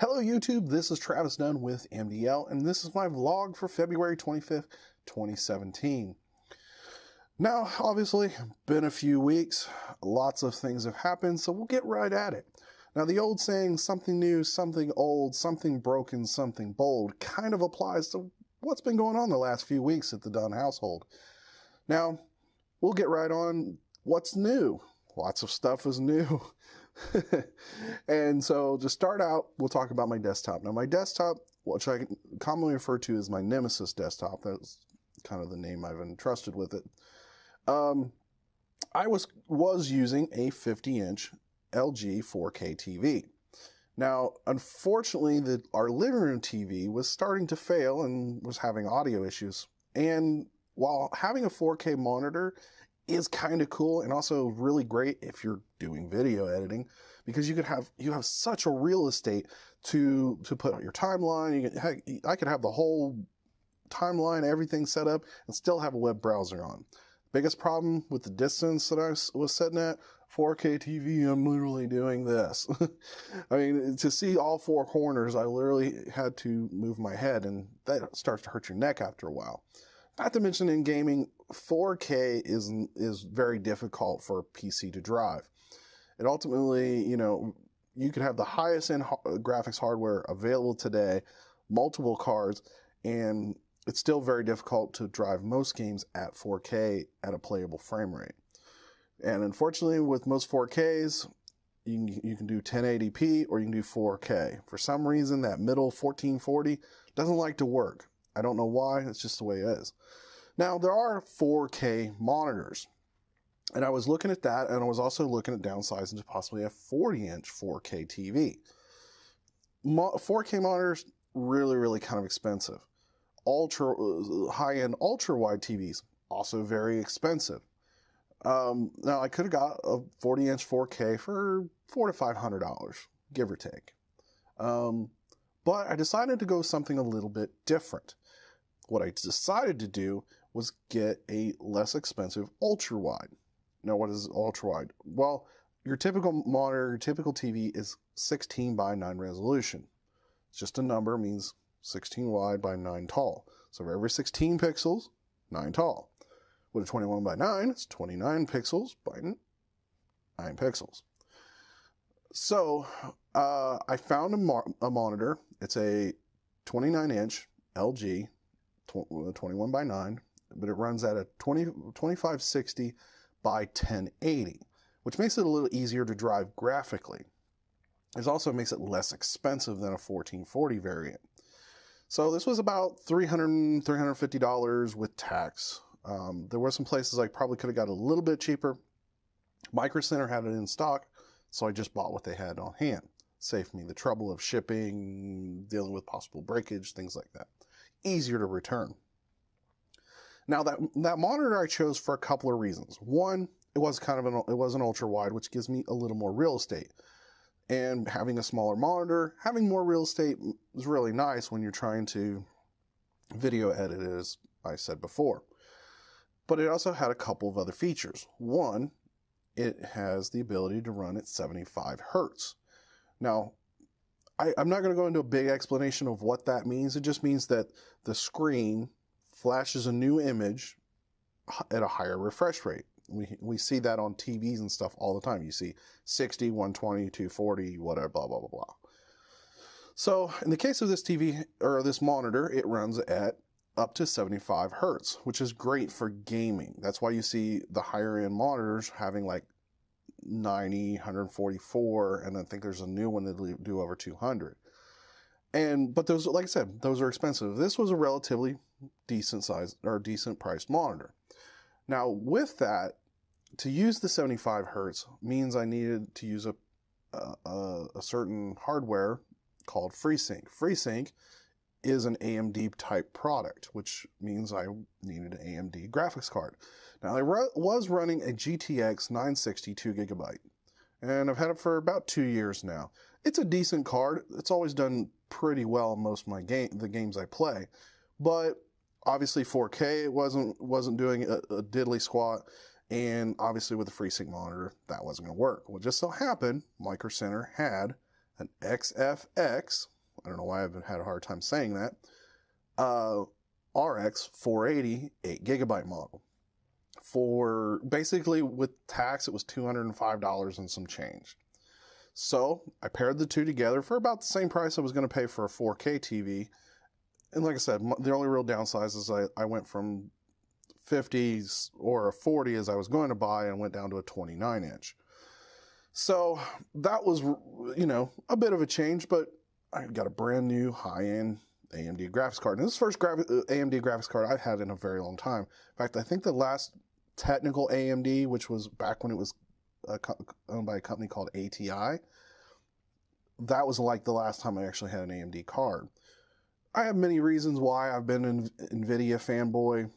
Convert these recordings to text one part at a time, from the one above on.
Hello YouTube, this is Travis Dunn with MDL, and this is my vlog for February 25th, 2017. Now, obviously, been a few weeks, lots of things have happened, so we'll get right at it. Now, the old saying, something new, something old, something broken, something bold, kind of applies to what's been going on the last few weeks at the Dunn household. Now, we'll get right on what's new. Lots of stuff is new. And so to start out, we'll talk about my desktop. Now my desktop, which I commonly refer to as my Nemesis desktop, that's kind of the name I've entrusted with it. I was using a 50-inch LG 4K TV. Now, unfortunately, our living room TV was starting to fail and was having audio issues. And while having a 4K monitor is kind of cool and also really great if you're doing video editing, because you have such a real estate to put on your timeline. I could have the whole timeline, everything set up, and still have a web browser on. Biggest problem with the distance that I was sitting at, 4K TV, I'm literally doing this. I mean, to see all four corners, I literally had to move my head, and that starts to hurt your neck after a while. Not to mention in gaming, 4K is very difficult for a PC to drive. It ultimately, you could have the highest end graphics hardware available today, multiple cards, and it's still very difficult to drive most games at 4K at a playable frame rate. And unfortunately, with most 4Ks, you can do 1080p or you can do 4K. For some reason, that middle 1440 doesn't like to work. I don't know why, it's just the way it is. Now, there are 4K monitors, and I was looking at that, and I was also looking at downsizing to possibly a 40-inch 4K TV. 4K monitors, really, really kind of expensive. High-end ultra-wide TVs, also very expensive. Now, I could have got a 40-inch 4K for $400 to $500, give or take. But I decided to go something a little bit different. What I decided to do was get a less expensive ultra-wide. Now, what is ultra-wide? Well, your typical monitor, your typical TV is 16 by 9 resolution. It's just a number, means 16 wide by 9 tall. So for every 16 pixels, 9 tall. With a 21 by 9, it's 29 pixels by 9 pixels. So I found a monitor. It's a 29-inch LG 21 by 9, but it runs at a 2560 by 1080, which makes it a little easier to drive graphically. It also makes it less expensive than a 1440 variant. So this was about $300, $350 with tax. There were some places I probably could have got a little bit cheaper. Micro Center had it in stock, so I just bought what they had on hand. Saved me the trouble of shipping, dealing with possible breakage, things like that. Easier to return. Now that monitor I chose for a couple of reasons. One, it was an ultra wide, which gives me a little more real estate. And having a smaller monitor, having more real estate is really nice when you're trying to video edit, as I said before. But it also had a couple of other features. One, it has the ability to run at 75 hertz. Now, I'm not going to go into a big explanation of what that means. It just means that the screen flashes a new image at a higher refresh rate. We see that on TVs and stuff all the time. You see 60, 120, 240, whatever, blah, blah, blah, blah. So in the case of this TV, or this monitor, it runs at up to 75 hertz, which is great for gaming. That's why you see the higher end monitors having like 90, 144, and I think there's a new one that do over 200. But those, like I said, those are expensive. This was a relatively decent size or decent priced monitor. Now with that, to use the 75 hertz means I needed to use a certain hardware called FreeSync. FreeSync is an AMD type product, which means I needed an AMD graphics card. Now I was running a GTX 960 2GB, and I've had it for about 2 years now. It's a decent card. It's always done pretty well in most of the games I play, but obviously 4K wasn't doing a diddly squat, and obviously with the FreeSync monitor that wasn't going to work. Well, it just so happened Micro Center had an XFX, I don't know why I've had a hard time saying that, RX 480 8GB model. For basically with tax, it was $205 and some change. So I paired the two together for about the same price I was going to pay for a 4K TV. And like I said, the only real downside is I went from 50s or a 40 as I was going to buy and went down to a 29-inch. So that was, you know, a bit of a change, but I got a brand new high-end AMD graphics card. And this is the first AMD graphics card I've had in a very long time. In fact, I think the last technical AMD, which was back when it was owned by a company called ATI, that was like the last time I actually had an AMD card. I have many reasons why I've been an NVIDIA fanboy.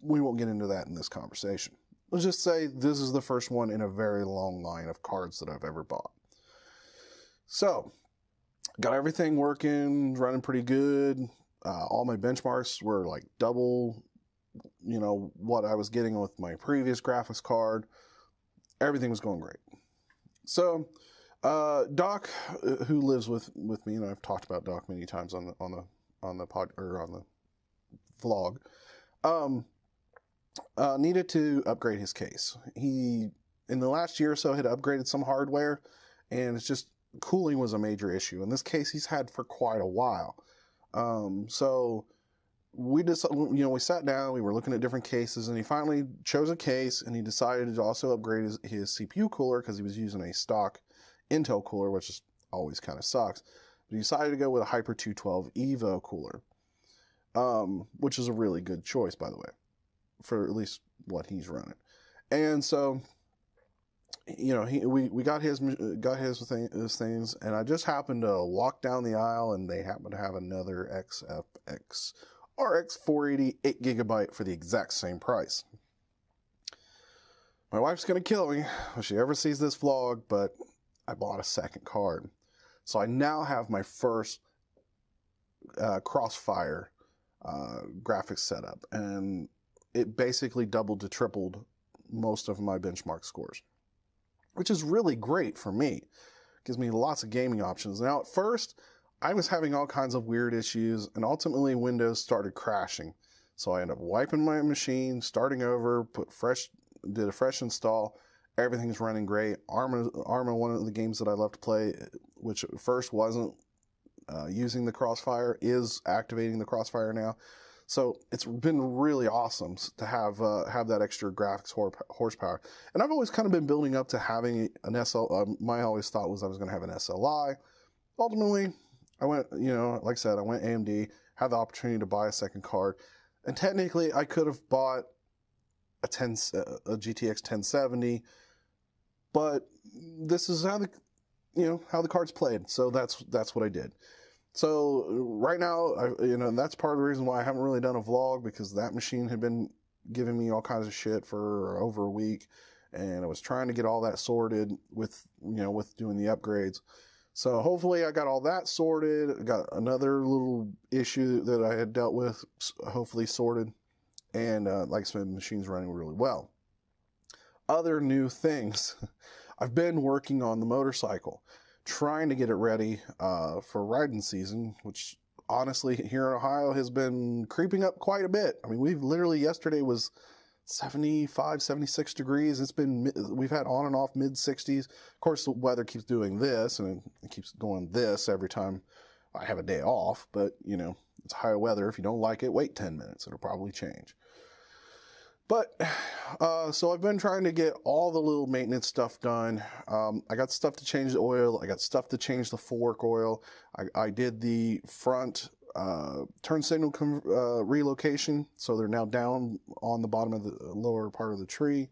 We won't get into that in this conversation. Let's just say this is the first one in a very long line of cards that I've ever bought. So, got everything working, running pretty good. All my benchmarks were like double, you know, what I was getting with my previous graphics card. Everything was going great. So, Doc, who lives with me, and I've talked about Doc many times on the pod or on the vlog, needed to upgrade his case. He, in the last year or so, had upgraded some hardware, and it's just cooling was a major issue. In this case, he's had for quite a while. So we just, you know, we sat down, we were looking at different cases, and he finally chose a case, and he decided to also upgrade his CPU cooler because he was using a stock Intel cooler, which is always kind of sucks. But he decided to go with a Hyper 212 Evo cooler, which is a really good choice, by the way, for at least what he's running. And so, you know, we got his things, and I just happened to walk down the aisle, and they happen to have another XFX RX 480 8GB for the exact same price. My wife's gonna kill me if she ever sees this vlog, but I bought a second card. So I now have my first Crossfire graphics setup, and it basically doubled to tripled most of my benchmark scores, which is really great for me. Gives me lots of gaming options. Now, at first, I was having all kinds of weird issues, and ultimately Windows started crashing. So I ended up wiping my machine, starting over, did a fresh install. Everything's running great. Arma, one of the games that I love to play, which at first wasn't using the Crossfire, is activating the Crossfire now. So it's been really awesome to have that extra graphics horsepower. And I've always kind of been building up to having an SL. My always thought was I was going to have an SLI. Ultimately, I went, you know, like I said, I went AMD, had the opportunity to buy a second card, and technically I could have bought a GTX 1070, but this is how the card's played. So that's what I did. So right now, that's part of the reason why I haven't really done a vlog, because that machine had been giving me all kinds of shit for over a week, and I was trying to get all that sorted with doing the upgrades. So hopefully I got all that sorted. I got another little issue that I had dealt with, hopefully sorted, and like I said, the machine's running really well. Other new things. I've been working on the motorcycle, trying to get it ready for riding season, which honestly here in Ohio has been creeping up quite a bit. I mean, yesterday was 75, 76 degrees. We've had on and off mid 60s. Of course, the weather keeps doing this, and it keeps going this every time I have a day off, but it's high weather. If you don't like it, wait 10 minutes. It'll probably change. But, so I've been trying to get all the little maintenance stuff done. I got stuff to change the oil. I got stuff to change the fork oil. I did the front turn signal relocation. So they're now down on the bottom of the lower part of the tree.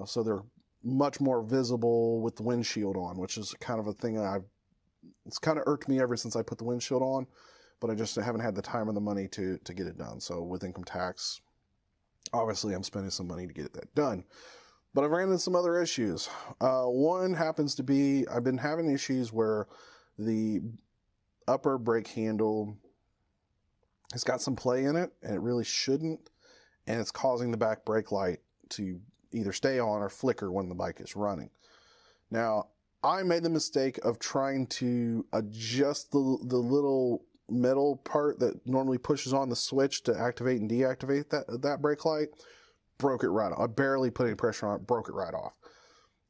So they're much more visible with the windshield on, which is kind of a thing it's kind of irked me ever since I put the windshield on, but I just haven't had the time or the money to get it done. So with income tax, obviously, I'm spending some money to get that done. But I've ran into some other issues. One happens to be, I've been having issues where the upper brake handle has got some play in it, and it really shouldn't, and it's causing the back brake light to either stay on or flicker when the bike is running. Now, I made the mistake of trying to adjust the little metal part that normally pushes on the switch to activate and deactivate that brake light. Broke it right off. I barely put any pressure on it, broke it right off.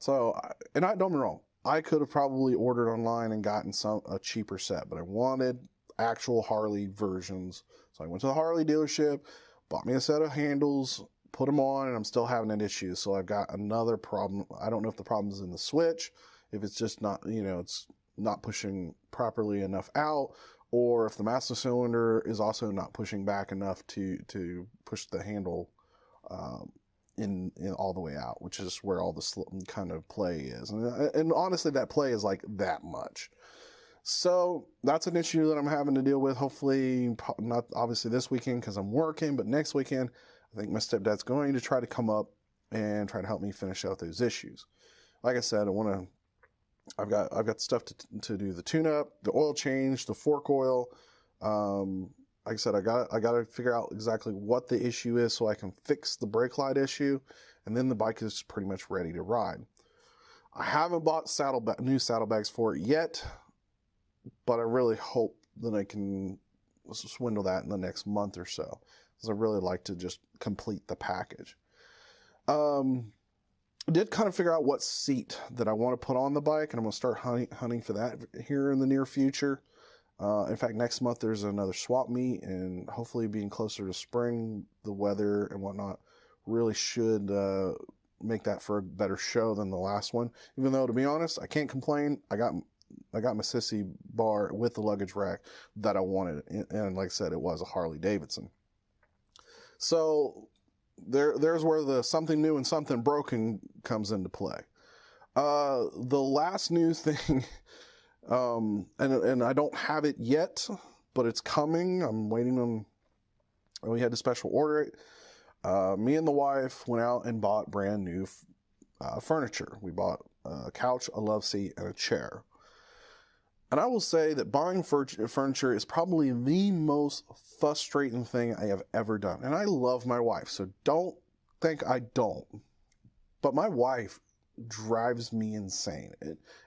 So, and don't get me wrong, I could have probably ordered online and gotten a cheaper set, but I wanted actual Harley versions. So I went to the Harley dealership, bought me a set of handles, put them on, and I'm still having an issue. So I've got another problem. I don't know if the problem is in the switch, if it's just not, it's not pushing properly enough out, or if the master cylinder is also not pushing back enough to push the handle in all the way out, which is where all the kind of play is. And honestly, that play is like that much. So that's an issue that I'm having to deal with. Hopefully, not obviously this weekend because I'm working, but next weekend, I think my stepdad's going to try to come up and try to help me finish out those issues. Like I said, I've got stuff to do: the tune-up, the oil change, the fork oil. Like I said, I got to figure out exactly what the issue is so I can fix the brake light issue, and then the bike is pretty much ready to ride. I haven't bought new saddlebags for it yet, but I really hope that I can swindle that in the next month or so, because I really like to just complete the package. I did kind of figure out what seat that I want to put on the bike, and I'm going to start hunting for that here in the near future. In fact, next month there's another swap meet, and hopefully being closer to spring, the weather and whatnot really should make that for a better show than the last one. Even though, to be honest, I can't complain. I got my sissy bar with the luggage rack that I wanted, and like I said, it was a Harley Davidson. So there's where the something new and something broken comes into play. The last new thing. And I don't have it yet, but it's coming. I'm waiting on, we had to special order it. Me and the wife went out and bought brand new furniture. We bought a couch, a love seat, and a chair. And I will say that buying furniture is probably the most frustrating thing I have ever done. And I love my wife, so don't think I don't. But my wife drives me insane.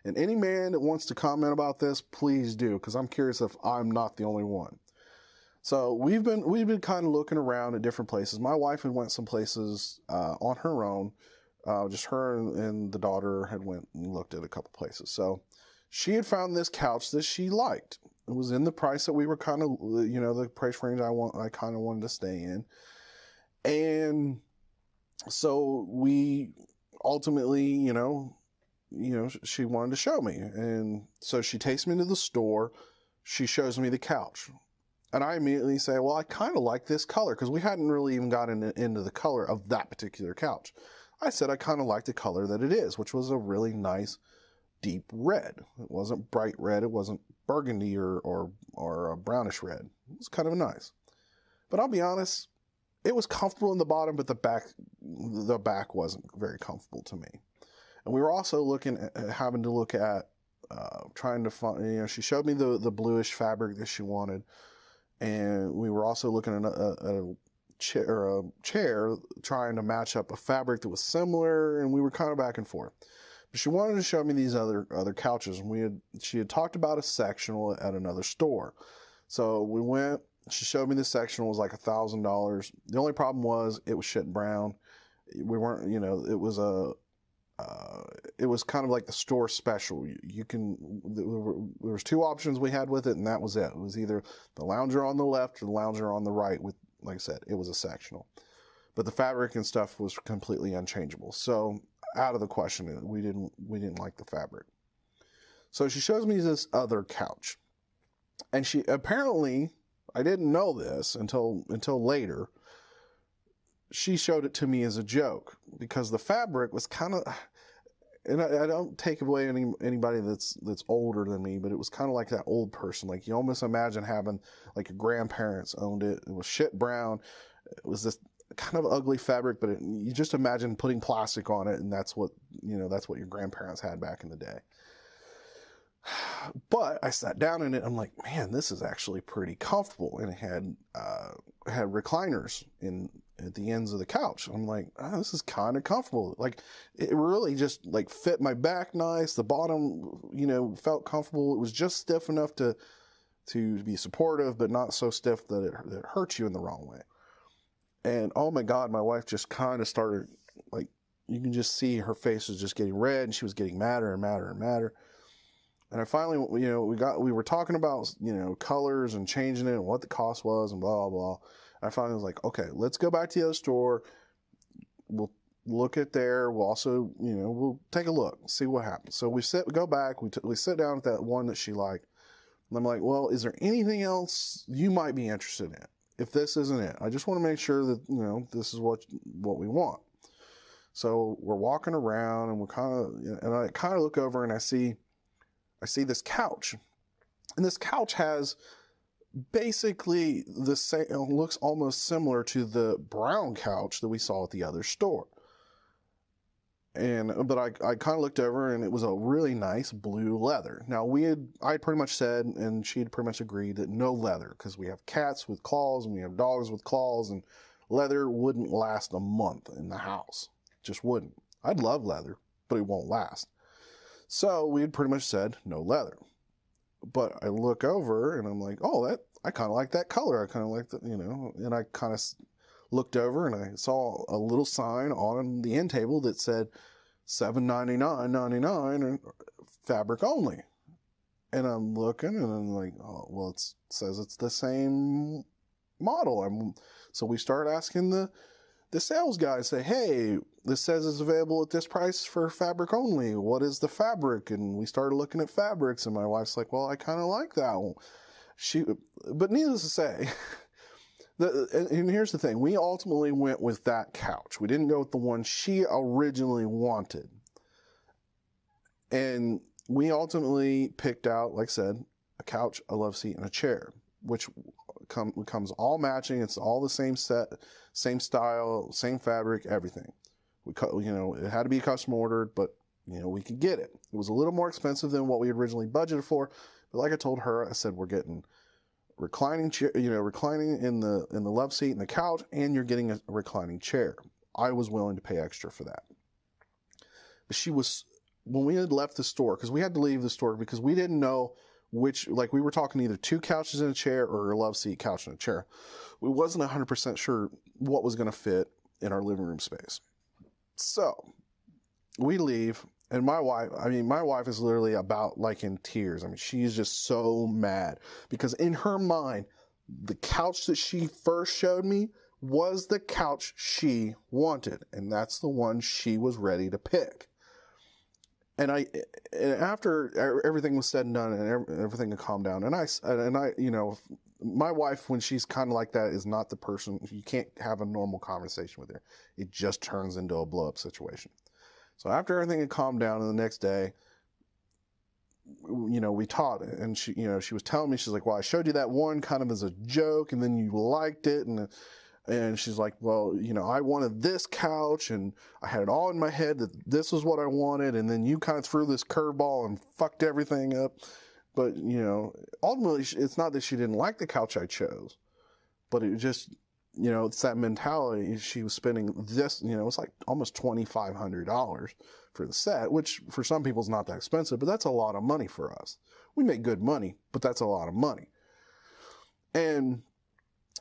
And any man that wants to comment about this, please do, because I'm curious if I'm not the only one. So we've been kind of looking around at different places. My wife had went some places on her own. Just her and the daughter had went and looked at a couple places. So she had found this couch that she liked. It was in the price that we were kind of, the price range I kind of wanted to stay in. And so we ultimately, she wanted to show me. And so she takes me to the store. She shows me the couch. And I immediately say, well, I kind of like this color, because we hadn't really even gotten into the color of that particular couch. I said I kind of like the color that it is, which was a really nice deep red. It wasn't bright red. It wasn't burgundy or a brownish red. It was kind of nice. But I'll be honest, it was comfortable in the bottom, but the back wasn't very comfortable to me. And we were also having to look at trying to find, she showed me the bluish fabric that she wanted. And we were also looking at a chair trying to match up a fabric that was similar, and we were kind of back and forth. But she wanted to show me these other couches, and she had talked about a sectional at another store. So we went. She showed me the sectional. It was like $1,000. The only problem was it was shit brown. We weren't, it was it was kind of like the store special. There was two options we had with it, and that was it. It was either the lounger on the left or the lounger on the right. With, like I said, it was a sectional, but the fabric and stuff was completely unchangeable. So out of the question, we didn't like the fabric. So she shows me this other couch, and she apparently, I didn't know this until later. She showed it to me as a joke, because the fabric was kind of, and I don't take away anybody that's older than me, but it was kind of like that old person. Like, you almost imagine having, like, your grandparents owned it. It was shit brown. It was this kind of ugly fabric, but you just imagine putting plastic on it, and that's what your grandparents had back in the day. But I sat down in it. I'm like, man, this is actually pretty comfortable, and it had recliners at the ends of the couch. I'm like, oh, this is kind of comfortable. Like, it really just like fit my back nice. The bottom, felt comfortable. It was just stiff enough to be supportive, but not so stiff that it hurts you in the wrong way. And oh my God, my wife just kind of started, like, you can just see her face was just getting red, and she was getting madder and madder and madder. And I finally, we were talking about, colors and changing it and what the cost was and blah, blah, blah. I finally was like, okay, let's go back to the other store. We'll look at there. We'll also, we'll take a look, see what happens. So we go back, we sit down at that one that she liked. And I'm like, well, is there anything else you might be interested in? If this isn't it, I just want to make sure that, this is what we want. So we're walking around, and and I kind of look over, and I see this couch, and this couch has basically the same, looks almost similar to the brown couch that we saw at the other store. But I kind of looked over, and it was a really nice blue leather. Now I pretty much said, and she'd pretty much agreed, that no leather, because we have cats with claws and we have dogs with claws, and leather wouldn't last a month in the house. Just wouldn't. I'd love leather, but it won't last. So we had pretty much said no leather. But I look over, and I'm like, oh, I kind of like that color. I kind of like that, and I kind of looked over, and I saw a little sign on the end table that said $7.99.99 and fabric only. And I'm looking, and I'm like, oh, well, it says it's the same model. So we start asking the sales guy, say, hey, this says it's available at this price for fabric only. What is the fabric? And we started looking at fabrics, and my wife's like, well, I kind of like that one. But needless to say, and here's the thing, we ultimately went with that couch. We didn't go with the one she originally wanted. And we ultimately picked out, like I said, a couch, a love seat, and a chair, which comes all matching. It's all the same set, same style, same fabric, everything. It had to be custom ordered, but we could get it. It was a little more expensive than what we originally budgeted for, but like I told her, I said, we're getting reclining chair, reclining in the love seat and the couch, and you're getting a reclining chair. I was willing to pay extra for that. But when we had left the store, because we had to leave the store because we didn't know which, like, we were talking either 2 couches and a chair or a love seat, couch, and a chair. We wasn't 100% sure what was going to fit in our living room space. So we leave, and my wife is literally about like in tears. I mean, she's just so mad because in her mind, the couch that she first showed me was the couch she wanted, and that's the one she was ready to pick. And after everything was said and done, and everything had calmed down, and I, my wife, when she's kind of like that, is not the person, you can't have a normal conversation with her. It just turns into a blow up situation. So after everything had calmed down, and the next day, we taught it, and she was telling me, she's like, well, I showed you that one kind of as a joke, and then you liked it, and she's like, well, I wanted this couch, and I had it all in my head that this was what I wanted, and then you kind of threw this curveball and fucked everything up. But, ultimately, it's not that she didn't like the couch I chose, but it just, it's that mentality. She was spending this, it's like almost $2,500 for the set, which for some people is not that expensive, but that's a lot of money for us. We make good money, but that's a lot of money. And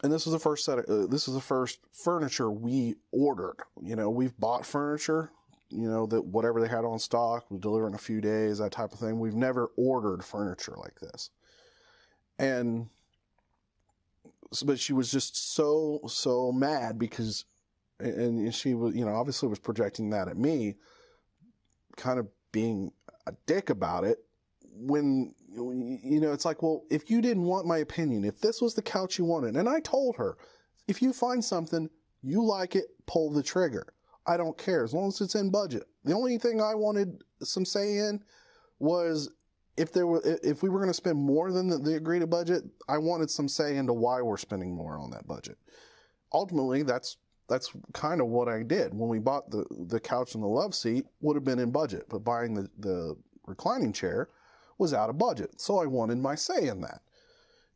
this was the first this is the first furniture we ordered. We've bought furniture, that whatever they had on stock, we deliver in a few days, that type of thing. We've never ordered furniture like this. But she was just so mad because, and she was, obviously was projecting that at me, kind of being a dick about it. When, it's like, well, if you didn't want my opinion, if this was the couch you wanted, and I told her, if you find something, you like it, pull the trigger. I don't care, as long as it's in budget. The only thing I wanted some say in was if we were going to spend more than the agreed budget, I wanted some say into why we're spending more on that budget. Ultimately, that's kind of what I did. When we bought the couch and the love seat, would have been in budget, but buying the reclining chair was out of budget. So I wanted my say in that.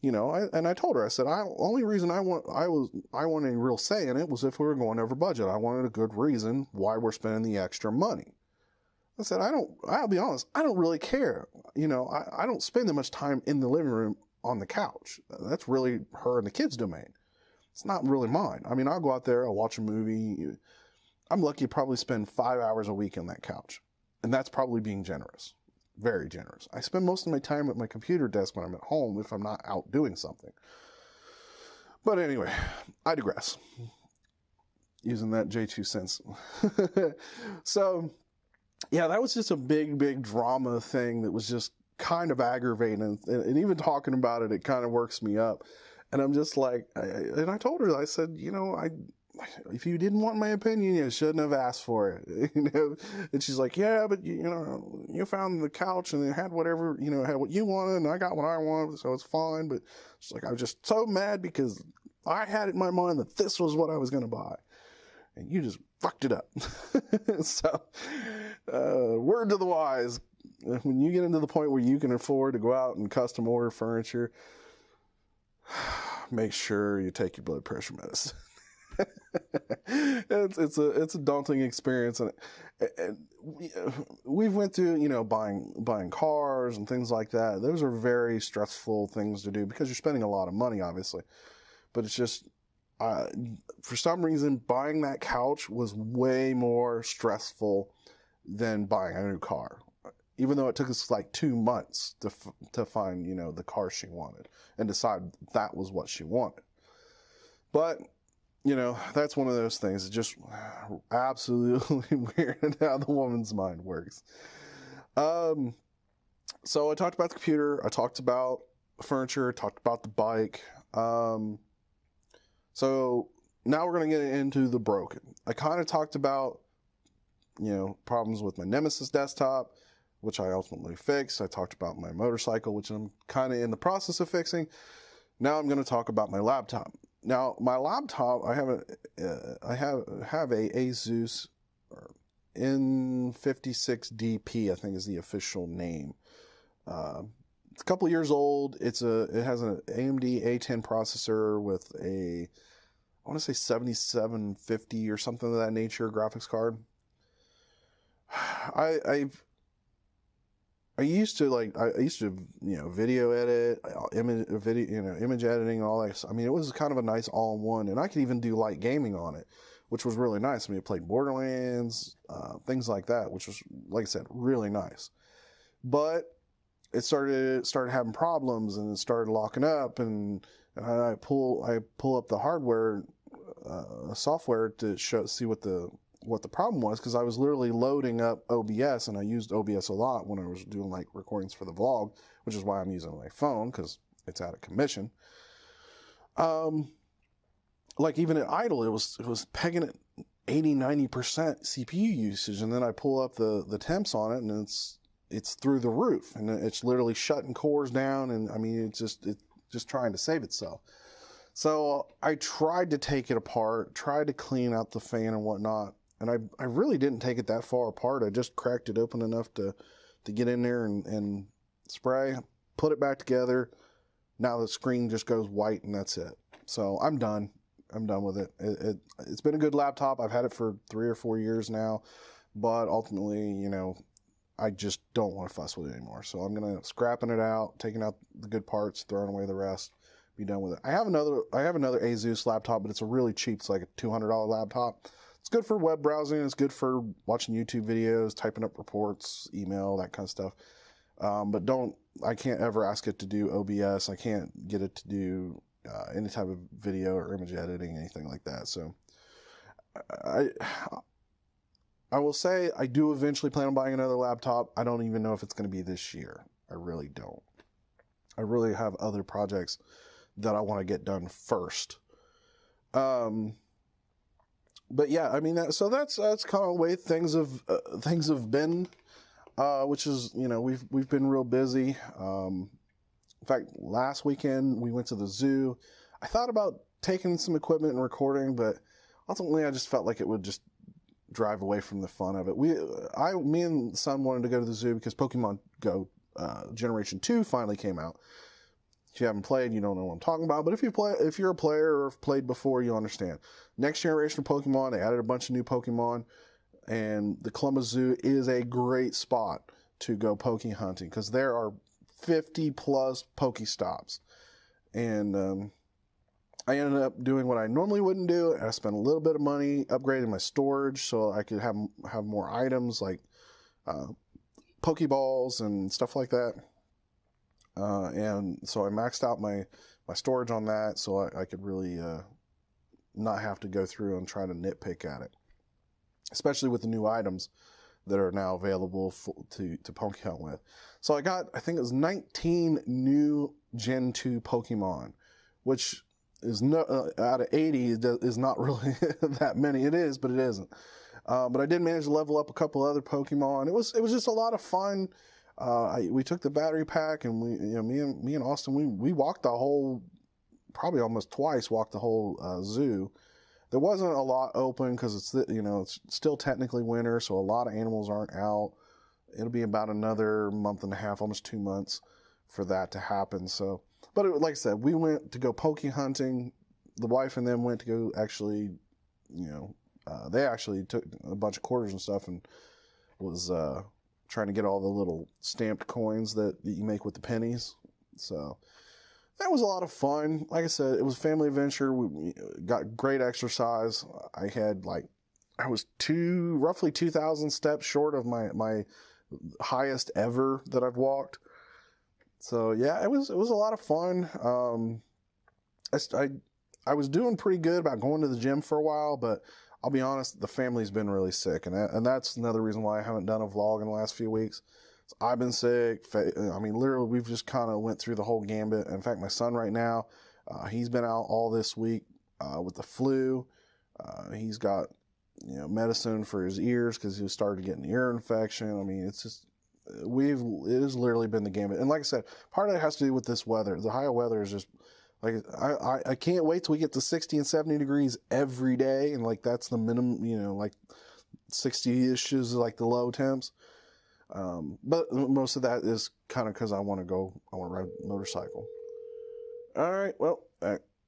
And I told her, I said, only reason I wanted a real say in it was if we were going over budget. I wanted a good reason why we're spending the extra money. I said, I'll be honest, I don't really care. I don't spend that much time in the living room on the couch. That's really her and the kids' domain. It's not really mine. I mean, I'll go out there, I'll watch a movie. I'm lucky to probably spend 5 hours a week on that couch. And that's probably being generous. Very generous. I spend most of my time at my computer desk when I'm at home if I'm not out doing something. But anyway, I digress. Using that J2 cents. So, yeah, that was just a big, big drama thing that was just kind of aggravating. And even talking about it, it kind of works me up. And I'm just like, and I told her, I said, if you didn't want my opinion, you shouldn't have asked for it. And she's like, yeah, but you found the couch and it had whatever, had what you wanted and I got what I wanted, so it's fine. But she's like, I was just so mad because I had it in my mind that this was what I was going to buy. And you just fucked it up. So, word to the wise, when you get into the point where you can afford to go out and custom order furniture, make sure you take your blood pressure medicine. It's a daunting experience, and we've went through buying cars and things like that. Those are very stressful things to do because you're spending a lot of money, obviously. But it's just for some reason buying that couch was way more stressful than buying a new car. Even though it took us like 2 months to find the car she wanted and decide that was what she wanted. But that's one of those things. It's just absolutely weird how the woman's mind works. So I talked about the computer. I talked about furniture. I talked about the bike. So now we're going to get into the broken. I kind of talked about, problems with my Nemesis desktop, which I ultimately fixed. I talked about my motorcycle, which I'm kind of in the process of fixing. Now I'm going to talk about my laptop. Now, my laptop, I have a Asus N56DP, I think is the official name. It's a couple years old. It has an AMD A10 processor with I want to say 7750 or something of that nature graphics card. I used to video edit, image editing and all that. I mean, it was kind of a nice all-in-one, and I could even do light gaming on it, which was really nice. I mean, I played Borderlands, things like that, which was, like I said, really nice. But it started having problems, and it started locking up, and I pull up the hardware, software to see what the problem was, because I was literally loading up OBS, and I used OBS a lot when I was doing like recordings for the vlog, which is why I'm using my phone, because it's out of commission. Like even at idle, it was pegging at 80-90% CPU usage, and then I pull up the temps on it, and it's through the roof, and it's literally shutting cores down, and I mean it's just trying to save itself. So I tried to take it apart, tried to clean out the fan and whatnot. And I really didn't take it that far apart. I just cracked it open enough to get in there and spray, put it back together. Now the screen just goes white and that's it. So I'm done. I'm done with it. It's been a good laptop. I've had it for 3 or 4 years now. But ultimately, I just don't want to fuss with it anymore. So I'm going to scrapping it out, taking out the good parts, throwing away the rest, be done with it. I have another Asus laptop, but it's a really cheap. It's like a $200 laptop. It's good for web browsing. It's good for watching YouTube videos, typing up reports, email, that kind of stuff. But I can't ever ask it to do OBS. I can't get it to do any type of video or image editing, anything like that. So I will say I do eventually plan on buying another laptop. I don't even know if it's going to be this year. I really don't. I really have other projects that I want to get done first. But yeah, I mean, that's kind of the way things have been, which is, we've been real busy. In fact, last weekend we went to the zoo. I thought about taking some equipment and recording, but ultimately I just felt like it would just drive away from the fun of it. Me and the son wanted to go to the zoo because Pokemon Go Generation 2 finally came out. If you haven't played, you don't know what I'm talking about. But if you're a player or have played before, you'll understand. Next generation of Pokemon, they added a bunch of new Pokemon, and the Columbus Zoo is a great spot to go Poke hunting because there are 50 plus Pokestops. And I ended up doing what I normally wouldn't do. I spent a little bit of money upgrading my storage so I could have more items like Pokeballs and stuff like that. And so I maxed out my storage on that so I could really not have to go through and try to nitpick at it, especially with the new items that are now available to Poke Hunt with. So I think it was 19 new Gen 2 Pokemon, which is out of 80 is not really that many. It is, but it isn't. But I did manage to level up a couple other Pokemon. It was just a lot of fun. We took the battery pack, and me and Austin, we walked the whole, probably almost twice walked the whole zoo. There wasn't a lot open because it's still technically winter, so a lot of animals aren't out. It'll be about another month and a half, almost 2 months, for that to happen. So, but like I said, we went to go Poke hunting. The wife and them went to go actually, they actually took a bunch of quarters and stuff and was trying to get all the little stamped coins that you make with the pennies. So that was a lot of fun. Like I said, it was a family adventure. We got great exercise. I was roughly 2,000 steps short of my highest ever that I've walked. So yeah, it was a lot of fun. I was doing pretty good about going to the gym for a while, but I'll be honest, the family's been really sick, and that's another reason why I haven't done a vlog in the last few weeks. I've been sick. I mean, literally, we've just kind of went through the whole gambit. In fact, my son right now, he's been out all this week with the flu. He's got medicine for his ears because he started getting an ear infection. I mean, it's just it has literally been the gambit. And like I said, part of it has to do with this weather. The Ohio weather is just like I can't wait till we get to 60 and 70 degrees every day, and like that's the minimum. Like 60-ish is like the low temps. But most of that is kind of because I want to ride a motorcycle. All right, well,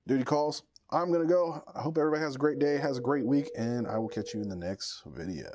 duty calls. I'm going to go. I hope everybody has a great day, has a great week, and I will catch you in the next video.